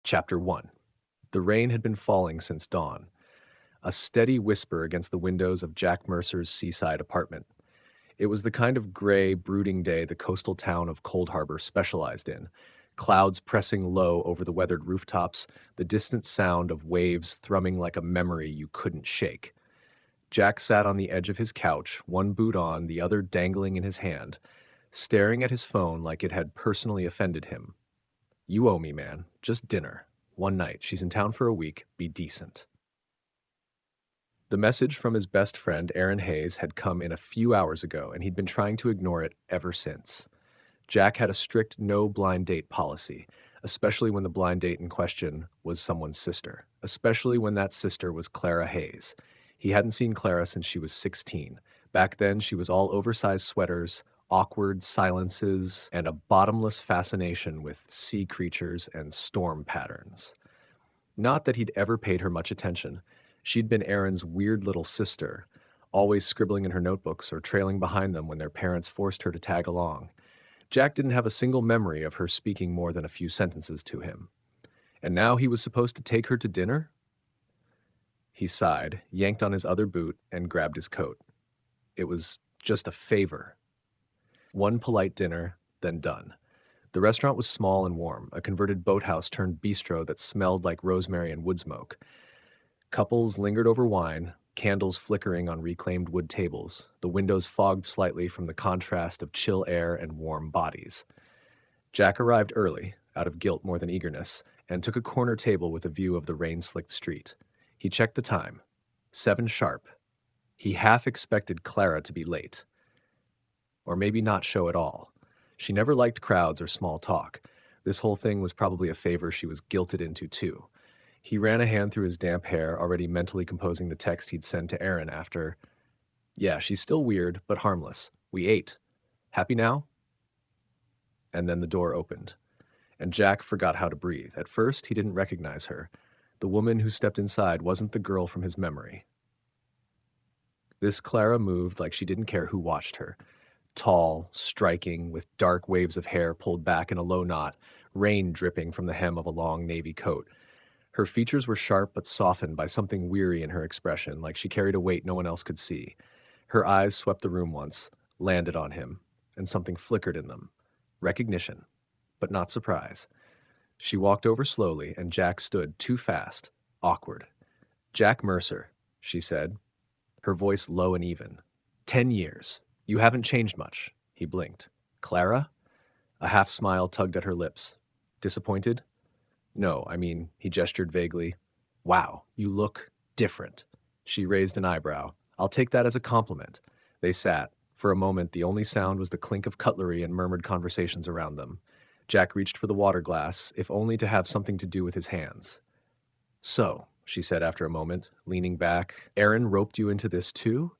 Chapter 1. The rain had been falling since dawn, a steady whisper against the windows of Jack Mercer's seaside apartment. It was the kind of gray, brooding day the coastal town of Cold Harbor specialized in. Clouds pressing low over the weathered rooftops, the distant sound of waves thrumming like a memory you couldn't shake. Jack sat on the edge of his couch, one boot on, the other dangling in his hand, staring at his phone like it had personally offended him. "You owe me, man. Just dinner. One night. She's in town for a week. Be decent." The message from his best friend, Clara Hayes, had come in a few hours ago, and he'd been trying to ignore it ever since. Jack had a strict no blind date policy, especially when the blind date in question was someone's sister, especially when that sister was Clara Hayes. He hadn't seen Clara since she was 16. Back then, she was all oversized sweaters, awkward silences, and a bottomless fascination with sea creatures and storm patterns. Not that he'd ever paid her much attention. She'd been Aaron's weird little sister, always scribbling in her notebooks or trailing behind them when their parents forced her to tag along. Jack didn't have a single memory of her speaking more than a few sentences to him. And now he was supposed to take her to dinner? He sighed, yanked on his other boot, and grabbed his coat. It was just a favor. One polite dinner, then done. The restaurant was small and warm, a converted boathouse turned bistro that smelled like rosemary and wood smoke. Couples lingered over wine, candles flickering on reclaimed wood tables, the windows fogged slightly from the contrast of chill air and warm bodies. Jack arrived early, out of guilt more than eagerness, and took a corner table with a view of the rain-slicked street. He checked the time. 7 sharp. He half expected Clara to be late. Or maybe not show at all. She never liked crowds or small talk. This whole thing was probably a favor she was guilted into, too. He ran a hand through his damp hair, already mentally composing the text he'd send to Aaron after, "Yeah, she's still weird, but harmless. We ate. Happy now?" And then the door opened, and Jack forgot how to breathe. At first, he didn't recognize her. The woman who stepped inside wasn't the girl from his memory. This Clara moved like she didn't care who watched her. Tall, striking, with dark waves of hair pulled back in a low knot, rain dripping from the hem of a long navy coat. Her features were sharp but softened by something weary in her expression, like she carried a weight no one else could see. Her eyes swept the room once, landed on him, and something flickered in them. Recognition, but not surprise. She walked over slowly, and Jack stood too fast, awkward. "Jack Mercer," she said, her voice low and even. 10 years. You haven't changed much." He blinked. "Clara?" A half smile tugged at her lips. "Disappointed?" "No, I mean," he gestured vaguely. "Wow, you look different." She raised an eyebrow. "I'll take that as a compliment." They sat. For a moment, the only sound was the clink of cutlery and murmured conversations around them. Jack reached for the water glass, if only to have something to do with his hands. "So," she said after a moment, leaning back, "Aaron roped you into this too?"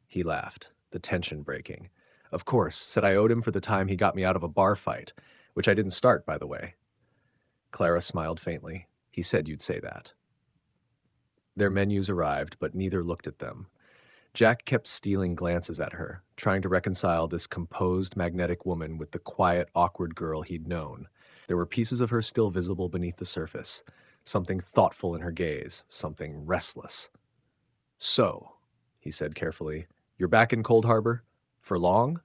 He laughed, the tension breaking. "Of course, said I owed him for the time he got me out of a bar fight, which I didn't start, by the way." Clara smiled faintly. "He said you'd say that." Their menus arrived, but neither looked at them. Jack kept stealing glances at her, trying to reconcile this composed, magnetic woman with the quiet, awkward girl he'd known. There were pieces of her still visible beneath the surface, something thoughtful in her gaze, something restless. "So," he said carefully, "you're back in Cold Harbor? For long?"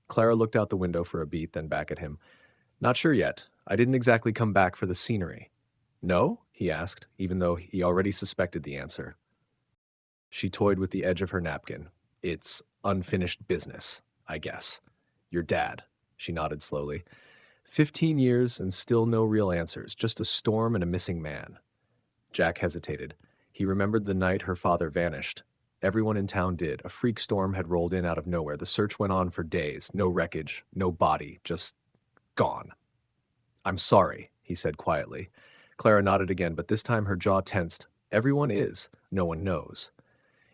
Clara looked out the window for a beat, then back at him. "Not sure yet. I didn't exactly come back for the scenery." "No?" he asked, even though he already suspected the answer. She toyed with the edge of her napkin. "It's unfinished business, I guess. Your dad." She nodded slowly. 15 years and still no real answers, just a storm and a missing man. Jack hesitated. He remembered the night her father vanished. Everyone in town did. A freak storm had rolled in out of nowhere. The search went on for days. No wreckage, no body, just gone. "I'm sorry," he said quietly. Clara nodded again, but this time her jaw tensed. Everyone is. No one knows.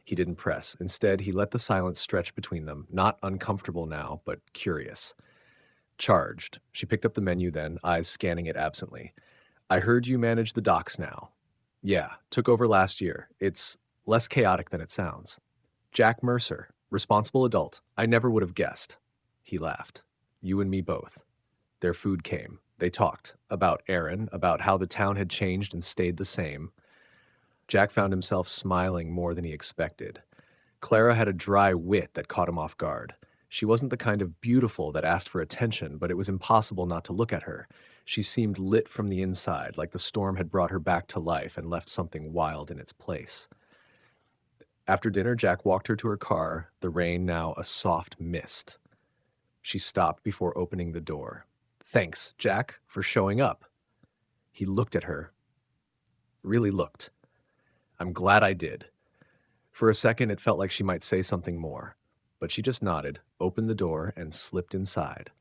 He didn't press. Instead, he let the silence stretch between them, not uncomfortable now, but curious. "Charged." She picked up the menu then, eyes scanning it absently. "I heard you manage the docks now." "Yeah, took over last year. It's less chaotic than it sounds." "Jack Mercer, responsible adult. I never would have guessed." He laughed. "You and me both." Their food came. They talked about Aaron, about how the town had changed and stayed the same. Jack found himself smiling more than he expected. Clara had a dry wit that caught him off guard. She wasn't the kind of beautiful that asked for attention, but it was impossible not to look at her. She seemed lit from the inside, like the storm had brought her back to life and left something wild in its place. After dinner, Jack walked her to her car, the rain now a soft mist. She stopped before opening the door. "Thanks, Jack, for showing up." He looked at her. Really looked. "I'm glad I did." For a second, it felt like she might say something more, but she just nodded, opened the door, and slipped inside.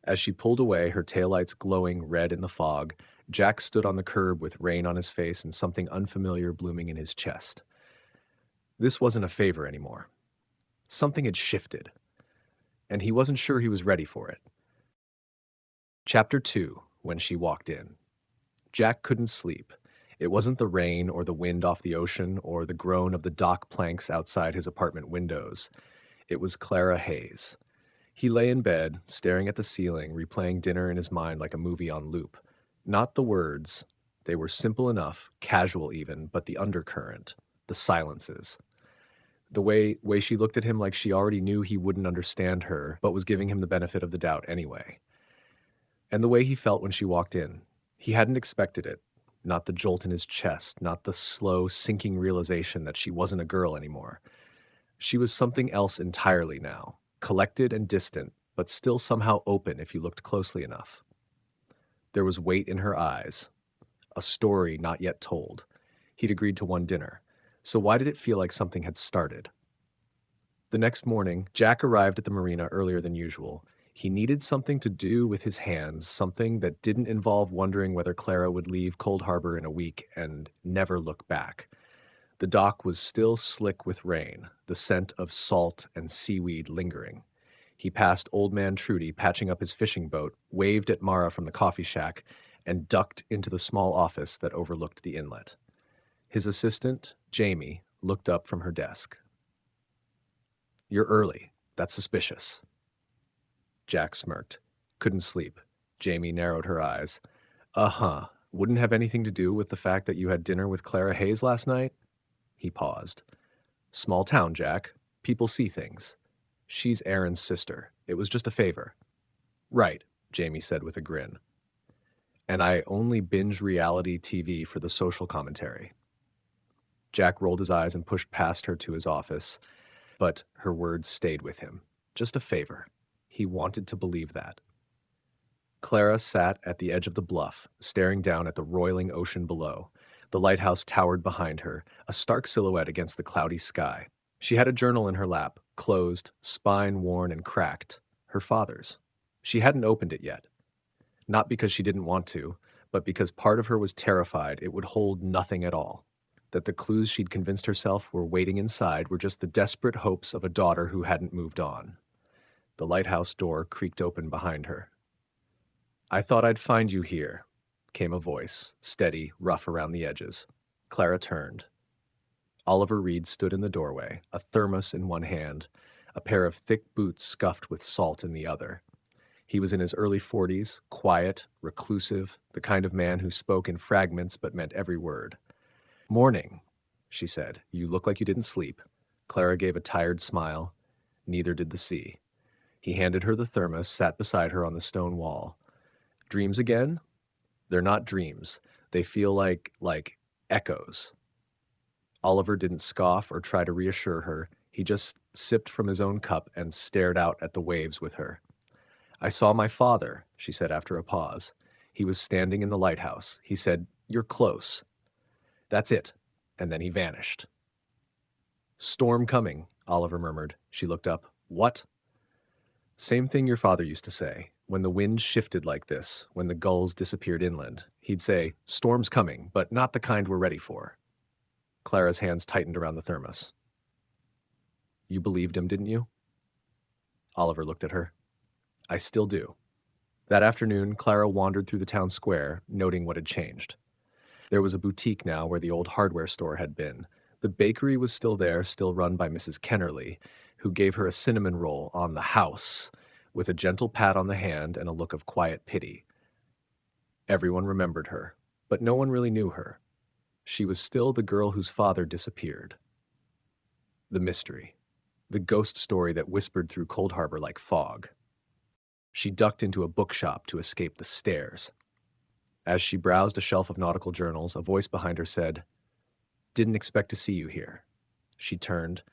As she pulled away, her taillights glowing red in the fog, Jack stood on the curb with rain on his face and something unfamiliar blooming in his chest. This wasn't a favor anymore. Something had shifted, and he wasn't sure he was ready for it. Chapter 2, when she walked in. Jack couldn't sleep. It wasn't the rain or the wind off the ocean or the groan of the dock planks outside his apartment windows. It was Clara Hayes. He lay in bed, staring at the ceiling, replaying dinner in his mind like a movie on loop. Not the words. They were simple enough, casual even, but the undercurrent, the silences. The way she looked at him like she already knew he wouldn't understand her, but was giving him the benefit of the doubt anyway. And the way he felt when she walked in. He hadn't expected it. Not the jolt in his chest, not the slow, sinking realization that she wasn't a girl anymore. She was something else entirely now, collected and distant, but still somehow open if you looked closely enough. There was weight in her eyes, a story not yet told. He'd agreed to one dinner, so why did it feel like something had started? The next morning, Jack arrived at the marina earlier than usual. He needed something to do with his hands, something that didn't involve wondering whether Clara would leave Cold Harbor in a week and never look back. The dock was still slick with rain, the scent of salt and seaweed lingering. He passed Old Man Trudy patching up his fishing boat, waved at Mara from the coffee shack, and ducked into the small office that overlooked the inlet. His assistant, Jamie, looked up from her desk. "You're early. That's suspicious." Jack smirked. "Couldn't sleep." Jamie narrowed her eyes. "Uh-huh. Wouldn't have anything to do with the fact that you had dinner with Clara Hayes last night?" He paused. "Small town, Jack. People see things. She's Aaron's sister. It was just a favor." "Right," Jamie said with a grin. "And I only binge reality TV for the social commentary." Jack rolled his eyes and pushed past her to his office, but her words stayed with him. Just a favor. He wanted to believe that. Clara sat at the edge of the bluff, staring down at the roiling ocean below. The lighthouse towered behind her, a stark silhouette against the cloudy sky. She had a journal in her lap, closed, spine worn and cracked. Her father's. She hadn't opened it yet. Not because she didn't want to, but because part of her was terrified it would hold nothing at all. That the clues she'd convinced herself were waiting inside were just the desperate hopes of a daughter who hadn't moved on. The lighthouse door creaked open behind her. "I thought I'd find you here," came a voice, steady, rough around the edges. Clara turned. Oliver Reed stood in the doorway, a thermos in one hand, a pair of thick boots scuffed with salt in the other. He was in his early 40s, quiet, reclusive, the kind of man who spoke in fragments but meant every word. "Morning," she said. "You look like you didn't sleep." Clara gave a tired smile. Neither did the sea. He handed her the thermos, sat beside her on the stone wall. "Dreams again?" "They're not dreams. They feel like echoes." Oliver didn't scoff or try to reassure her. He just sipped from his own cup and stared out at the waves with her. "I saw my father," she said after a pause. "He was standing in the lighthouse. He said, 'You're close.' That's it." And then he vanished. "Storm coming," Oliver murmured. She looked up. "What?" "Same thing your father used to say. When the wind shifted like this, when the gulls disappeared inland, he'd say, 'Storm's coming, but not the kind we're ready for.'" Clara's hands tightened around the thermos. "You believed him, didn't you?" Oliver looked at her. "I still do." That afternoon, Clara wandered through the town square, noting what had changed. There was a boutique now where the old hardware store had been. The bakery was still there, still run by Mrs. Kennerly, who gave her a cinnamon roll on the house, with a gentle pat on the hand and a look of quiet pity. Everyone remembered her, but no one really knew her. She was still the girl whose father disappeared. The mystery. The ghost story that whispered through Cold Harbor like fog. She ducked into a bookshop to escape the stares. As she browsed a shelf of nautical journals, a voice behind her said, "Didn't expect to see you here." She turned,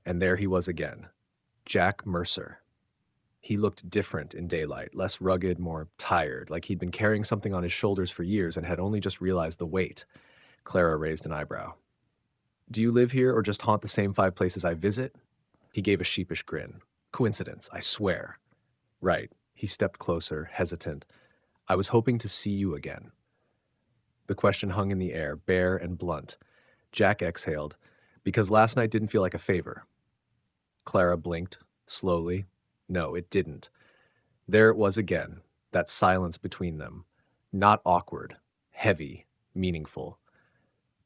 and there he was again. Jack Mercer. He looked different in daylight, less rugged, more tired, like he'd been carrying something on his shoulders for years and had only just realized the weight. Clara raised an eyebrow. "Do you live here or just haunt the same 5 places I visit?" He gave a sheepish grin. "Coincidence, I swear." "Right." He stepped closer, hesitant. "I was hoping to see you again." The question hung in the air, bare and blunt. Jack exhaled. "Because last night didn't feel like a favor." Clara blinked, slowly. No, it didn't. There it was again, that silence between them. Not awkward, heavy, meaningful.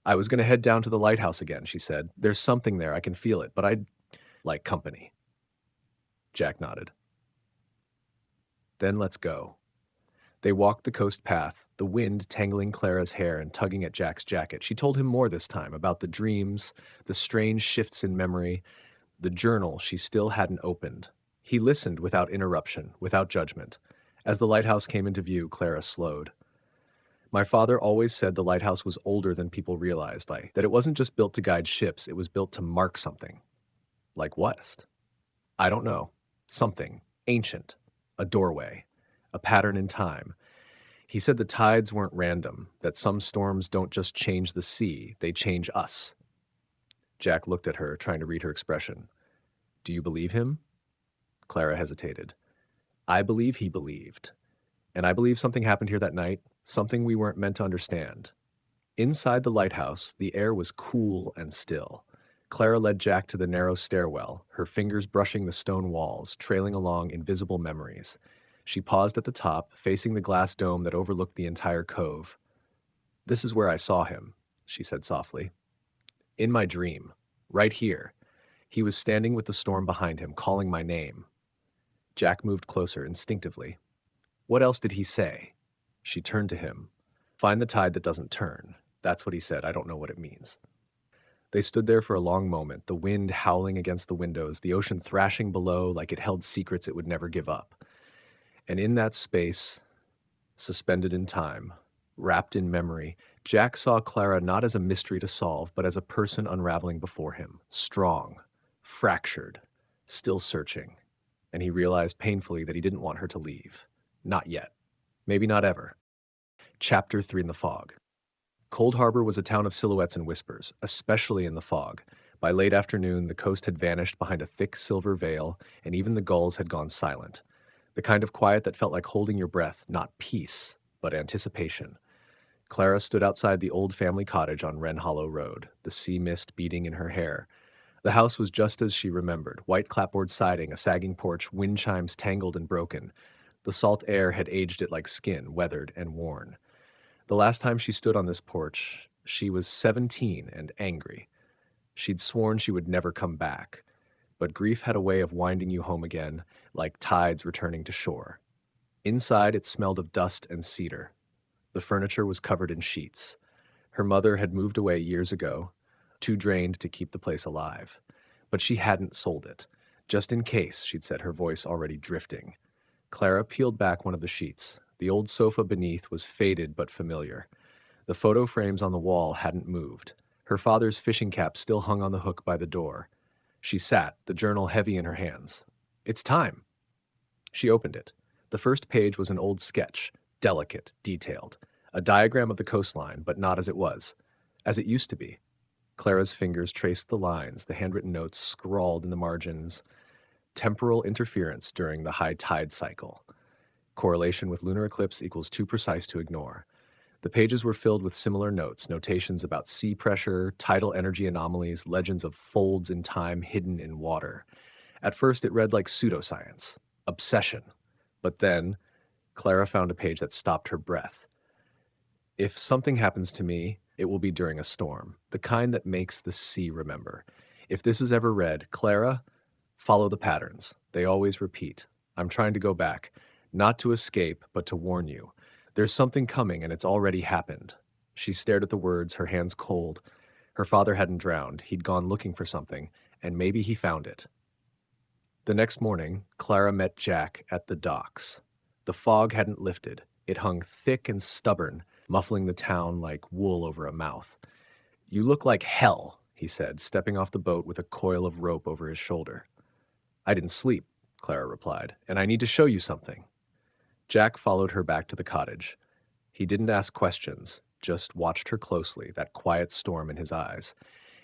"I was going to head down to the lighthouse again," she said. "There's something there, I can feel it, but I'd like company." Jack nodded. "Then let's go." They walked the coast path, the wind tangling Clara's hair and tugging at Jack's jacket. She told him more this time, about the dreams, the strange shifts in memory, the journal she still hadn't opened. He listened without interruption, without judgment. As the lighthouse came into view, Clara slowed. "My father always said the lighthouse was older than people realized, that it wasn't just built to guide ships, it was built to mark something." "Like what?" "I don't know. Something. Ancient. A doorway. A pattern in time. He said the tides weren't random, that some storms don't just change the sea, they change us." Jack looked at her, trying to read her expression. "Do you believe him?" Clara hesitated. "I believe he believed. And I believe something happened here that night, something we weren't meant to understand." Inside the lighthouse, the air was cool and still. Clara led Jack to the narrow stairwell, her fingers brushing the stone walls, trailing along invisible memories. She paused at the top, facing the glass dome that overlooked the entire cove. "This is where I saw him," she said softly. "In my dream. Right here. He was standing with the storm behind him, calling my name." Jack moved closer instinctively. "What else did he say?" She turned to him. "Find the tide that doesn't turn. That's what he said. I don't know what it means." They stood there for a long moment, the wind howling against the windows, the ocean thrashing below like it held secrets it would never give up. And in that space, suspended in time, wrapped in memory, Jack saw Clara not as a mystery to solve, but as a person unraveling before him, strong, fractured, still searching. And he realized painfully that he didn't want her to leave. Not yet. Maybe not ever. Chapter 3 in the Fog. Cold Harbor was a town of silhouettes and whispers, especially in the fog. By late afternoon, the coast had vanished behind a thick silver veil, and even the gulls had gone silent. The kind of quiet that felt like holding your breath, not peace, but anticipation. Clara stood outside the old family cottage on Wren Hollow Road, the sea mist beating in her hair. The house was just as she remembered, white clapboard siding, a sagging porch, wind chimes tangled and broken. The salt air had aged it like skin, weathered and worn. The last time she stood on this porch, she was 17 and angry. She'd sworn she would never come back. But grief had a way of winding you home again, like tides returning to shore. Inside, it smelled of dust and cedar. The furniture was covered in sheets. Her mother had moved away years ago, too drained to keep the place alive. But she hadn't sold it. Just in case, she'd said, her voice already drifting. Clara peeled back one of the sheets. The old sofa beneath was faded but familiar. The photo frames on the wall hadn't moved. Her father's fishing cap still hung on the hook by the door. She sat, the journal heavy in her hands. "It's time." She opened it. The first page was an old sketch, delicate, detailed. A diagram of the coastline, but not as it was. As it used to be. Clara's fingers traced the lines, the handwritten notes scrawled in the margins. Temporal interference during the high tide cycle. Correlation with lunar eclipse equals too precise to ignore. The pages were filled with similar notes, notations about sea pressure, tidal energy anomalies, legends of folds in time hidden in water. At first, it read like pseudoscience, obsession. But then, Clara found a page that stopped her breath. "If something happens to me, it will be during a storm, the kind that makes the sea remember. If this is ever read, Clara, follow the patterns. They always repeat. I'm trying to go back. Not to escape, but to warn you. There's something coming, and it's already happened. She stared at the words, her hands cold. Her father hadn't drowned. He'd gone looking for something, and maybe he found it. The next morning, Clara met Jack at the docks. The fog hadn't lifted. It hung thick and stubborn, muffling the town like wool over a mouth. "You look like hell," he said, stepping off the boat with a coil of rope over his shoulder. "I didn't sleep," Clara replied, "and I need to show you something." Jack followed her back to the cottage. He didn't ask questions, just watched her closely, that quiet storm in his eyes.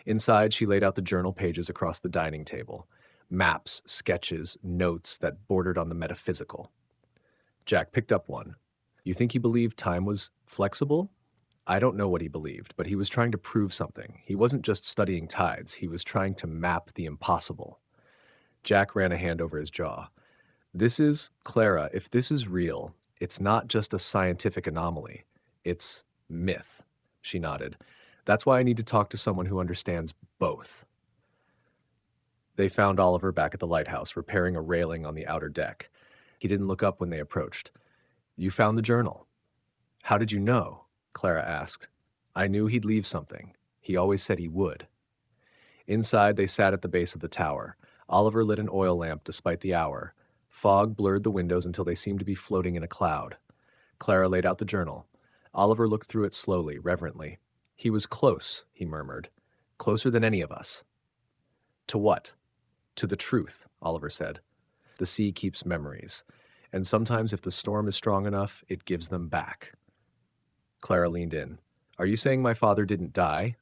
Inside, she laid out the journal pages across the dining table. Maps, sketches, notes that bordered on the metaphysical. Jack picked up one. "You think he believed time was flexible?" I don't know what he believed, but he was trying to prove something. He wasn't just studying tides, he was trying to map the impossible. Jack ran a hand over his jaw. Clara, if this is real, it's not just a scientific anomaly. It's myth." She nodded. "That's why I need to talk to someone who understands both." They found Oliver back at the lighthouse, repairing a railing on the outer deck. He didn't look up when they approached. "You found the journal." "How did you know?" Clara asked. "I knew he'd leave something. He always said he would." Inside, they sat at the base of the tower. Oliver lit an oil lamp despite the hour. Fog blurred the windows until they seemed to be floating in a cloud. Clara laid out the journal. Oliver looked through it slowly, reverently. "He was close," he murmured. "Closer than any of us." "To what?" "To the truth," Oliver said. "The sea keeps memories, and sometimes if the storm is strong enough, it gives them back." Clara leaned in. "Are you saying my father didn't die?"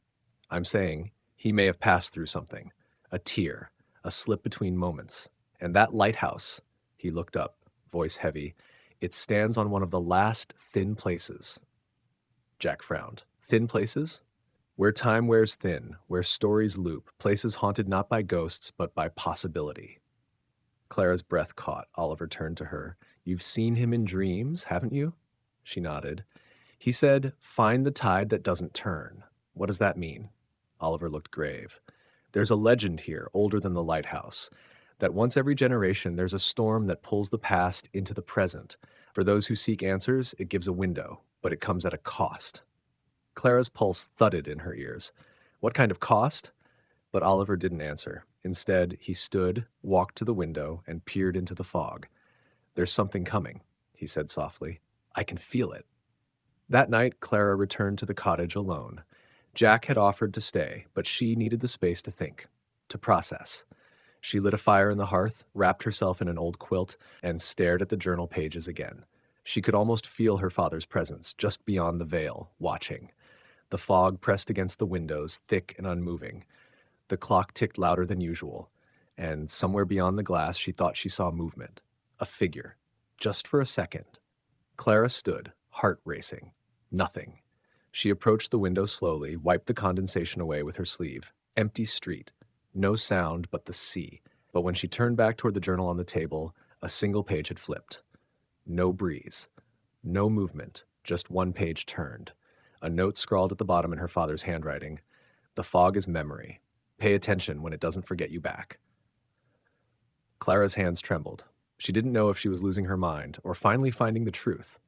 "I'm saying he may have passed through something. A tear, a slip between moments. And that lighthouse," he looked up, voice heavy, "it stands on one of the last thin places." Jack frowned. "Thin places?" "Where time wears thin, where stories loop, places haunted not by ghosts, but by possibility." Clara's breath caught. Oliver turned to her. "You've seen him in dreams, haven't you?" She nodded. "He said, 'Find the tide that doesn't turn.' What does that mean?" Oliver looked grave. "There's a legend here, older than the lighthouse, that once every generation there's a storm that pulls the past into the present. For those who seek answers, it gives a window, but it comes at a cost." Clara's pulse thudded in her ears. "What kind of cost?" But Oliver didn't answer. Instead, he stood, walked to the window, and peered into the fog. "There's something coming," he said softly. "I can feel it." That night, Clara returned to the cottage alone. Jack had offered to stay, but she needed the space to think, to process. She lit a fire in the hearth, wrapped herself in an old quilt, and stared at the journal pages again. She could almost feel her father's presence, just beyond the veil, watching. The fog pressed against the windows, thick and unmoving. The clock ticked louder than usual, and somewhere beyond the glass she thought she saw movement. A figure. Just for a second. Clara stood, heart racing. Nothing. She approached the window slowly, wiped the condensation away with her sleeve. Empty street. No sound but the sea. But when she turned back toward the journal on the table, a single page had flipped. No breeze. No movement. Just one page turned. A note scrawled at the bottom in her father's handwriting. "The fog is memory. Pay attention when it doesn't forget you back." Clara's hands trembled. She didn't know if she was losing her mind or finally finding the truth.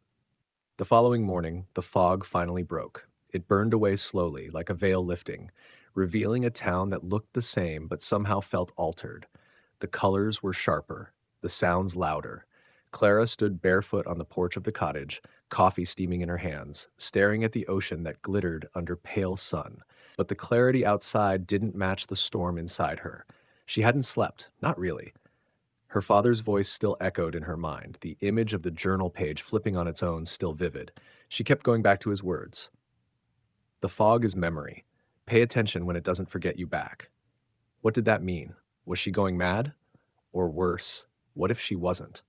The following morning, the fog finally broke. It burned away slowly, like a veil lifting, revealing a town that looked the same but somehow felt altered. The colors were sharper, the sounds louder. Clara stood barefoot on the porch of the cottage, coffee steaming in her hands, staring at the ocean that glittered under pale sun. But the clarity outside didn't match the storm inside her. She hadn't slept, not really. Her father's voice still echoed in her mind, the image of the journal page flipping on its own still vivid. She kept going back to his words. "The fog is memory. Pay attention when it doesn't forget you back." What did that mean? Was she going mad? Or worse, what if she wasn't?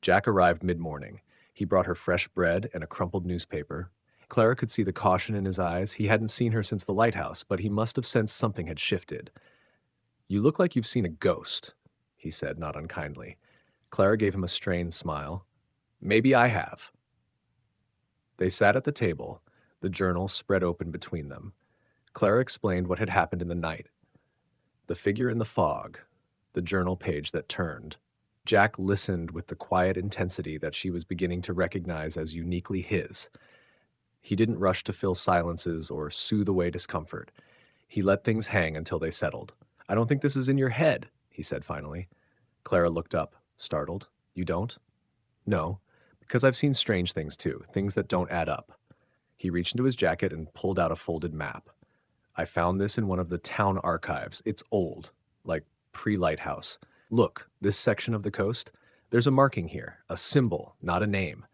Jack arrived mid-morning. He brought her fresh bread and a crumpled newspaper. Clara could see the caution in his eyes. He hadn't seen her since the lighthouse, but he must have sensed something had shifted. "You look like you've seen a ghost," he said, not unkindly. Clara gave him a strained smile. "Maybe I have." They sat at the table, the journal spread open between them. Clara explained what had happened in the night. The figure in the fog, the journal page that turned, Jack listened with the quiet intensity that she was beginning to recognize as uniquely his. He didn't rush to fill silences or soothe away discomfort. He let things hang until they settled. "I don't think this is in your head," he said finally. Clara looked up, startled. "You don't?" "No, because I've seen strange things too, things that don't add up." He reached into his jacket and pulled out a folded map. "I found this in one of the town archives. It's old, like pre-lighthouse. Look, this section of the coast? There's a marking here, a symbol, not a name."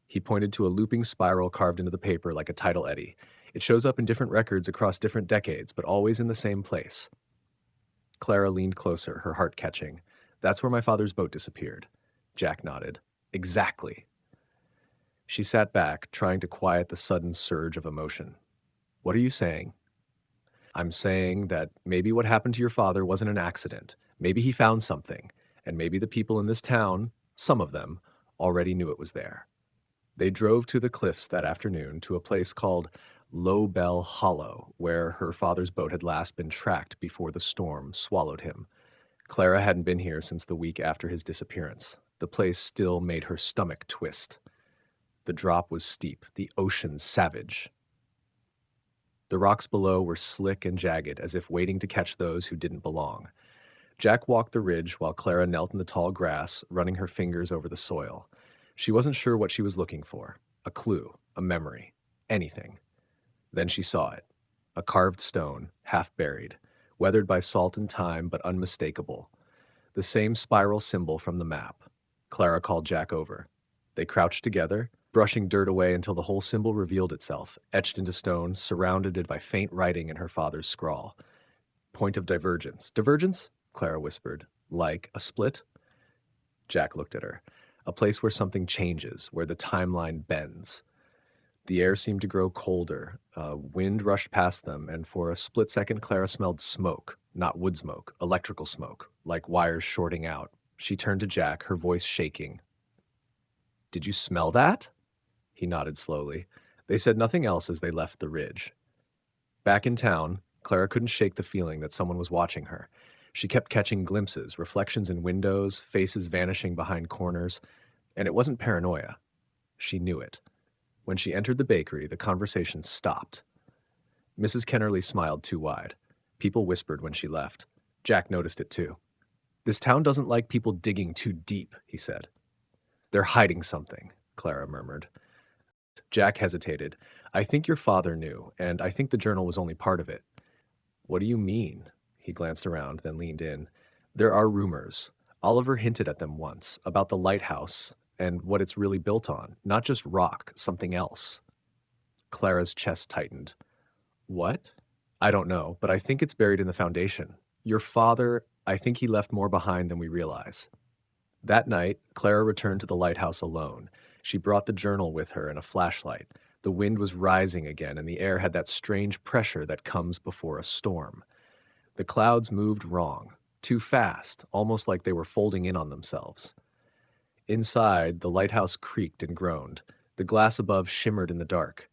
He pointed to a looping spiral carved into the paper like a tidal eddy. "It shows up in different records across different decades, but always in the same place." Clara leaned closer, her heart catching. "That's where my father's boat disappeared." Jack nodded. "Exactly." She sat back, trying to quiet the sudden surge of emotion. "What are you saying?" "I'm saying that maybe what happened to your father wasn't an accident. Maybe he found something, and maybe the people in this town, some of them, already knew it was there." They drove to the cliffs that afternoon to a place called Low Bell Hollow, where her father's boat had last been tracked before the storm swallowed him. Clara hadn't been here since the week after his disappearance. The place still made her stomach twist. The drop was steep, the ocean savage. The rocks below were slick and jagged, as if waiting to catch those who didn't belong. Jack walked the ridge while Clara knelt in the tall grass, running her fingers over the soil. She wasn't sure what she was looking for. A clue, a memory, anything. Then she saw it. A carved stone, half buried, weathered by salt and time, but unmistakable. The same spiral symbol from the map. Clara called Jack over. They crouched together, brushing dirt away until the whole symbol revealed itself, etched into stone, surrounded by faint writing in her father's scrawl. "Point of divergence." "Divergence?" Clara whispered. "Like a split?" Jack looked at her. "A place where something changes, where the timeline bends." The air seemed to grow colder. Wind rushed past them, and for a split second Clara smelled smoke, not wood smoke, electrical smoke, like wires shorting out. She turned to Jack, her voice shaking. "Did you smell that?" He nodded slowly. They said nothing else as they left the ridge. Back in town, Clara couldn't shake the feeling that someone was watching her. She kept catching glimpses, reflections in windows, faces vanishing behind corners, and it wasn't paranoia. She knew it. When she entered the bakery, the conversation stopped. Mrs. Kennerly smiled too wide. People whispered when she left. Jack noticed it too. "This town doesn't like people digging too deep," he said. "They're hiding something," Clara murmured. Jack hesitated. "I think your father knew, and I think the journal was only part of it." "What do you mean?" He glanced around, then leaned in. "There are rumors. Oliver hinted at them once, about the lighthouse and what it's really built on. Not just rock, something else." Clara's chest tightened. "What?" "I don't know, but I think it's buried in the foundation. Your father, I think he left more behind than we realize." That night, Clara returned to the lighthouse alone. She brought the journal with her and a flashlight. The wind was rising again, and the air had that strange pressure that comes before a storm. The clouds moved wrong, too fast, almost like they were folding in on themselves. Inside, the lighthouse creaked and groaned. The glass above shimmered in the dark.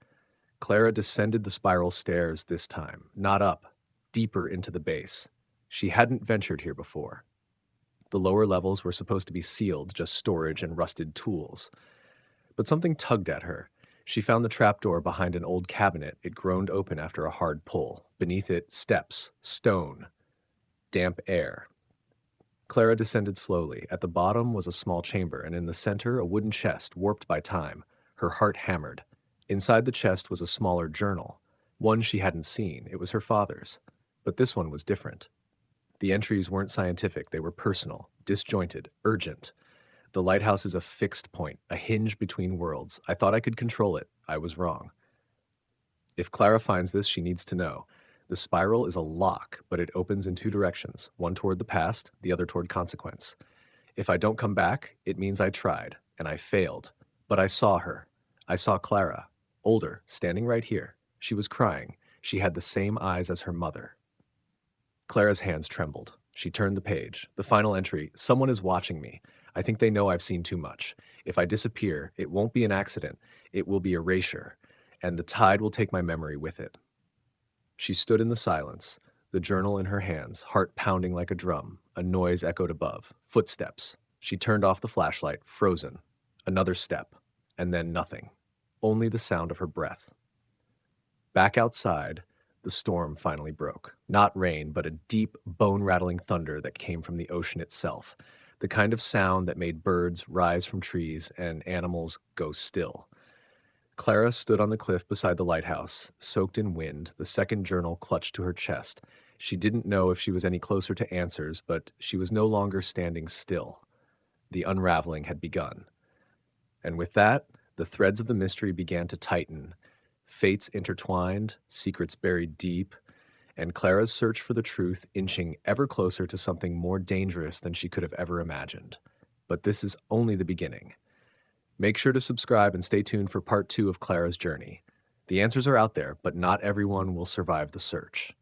Clara descended the spiral stairs this time, not up, deeper into the base. She hadn't ventured here before. The lower levels were supposed to be sealed, just storage and rusted tools. But something tugged at her. She found the trapdoor behind an old cabinet. It groaned open after a hard pull. Beneath it, steps, stone, damp air. Clara descended slowly. At the bottom was a small chamber, and in the center, a wooden chest, warped by time. Her heart hammered. Inside the chest was a smaller journal, one she hadn't seen. It was her father's. But this one was different. The entries weren't scientific, they were personal, disjointed, urgent. "The lighthouse is a fixed point, a hinge between worlds. I thought I could control it. I was wrong. If Clara finds this, she needs to know. The spiral is a lock, but it opens in two directions, one toward the past, the other toward consequence. If I don't come back, it means I tried, and I failed. But I saw her. I saw Clara, older, standing right here. She was crying. She had the same eyes as her mother." Clara's hands trembled. She turned the page. The final entry: "Someone is watching me. I think they know I've seen too much. If I disappear, it won't be an accident. It will be erasure, and the tide will take my memory with it." She stood in the silence, the journal in her hands, heart pounding like a drum. A noise echoed above. Footsteps. She turned off the flashlight, frozen. Another step, and then nothing. Only the sound of her breath. Back outside, the storm finally broke. Not rain, but a deep, bone-rattling thunder that came from the ocean itself. The kind of sound that made birds rise from trees and animals go still. Clara stood on the cliff beside the lighthouse, soaked in wind, the second journal clutched to her chest. She didn't know if she was any closer to answers, but she was no longer standing still. The unraveling had begun. And with that, the threads of the mystery began to tighten. Fates intertwined, secrets buried deep, and Clara's search for the truth inching ever closer to something more dangerous than she could have ever imagined. But this is only the beginning. Make sure to subscribe and stay tuned for part 2 of Clara's journey. The answers are out there, but not everyone will survive the search.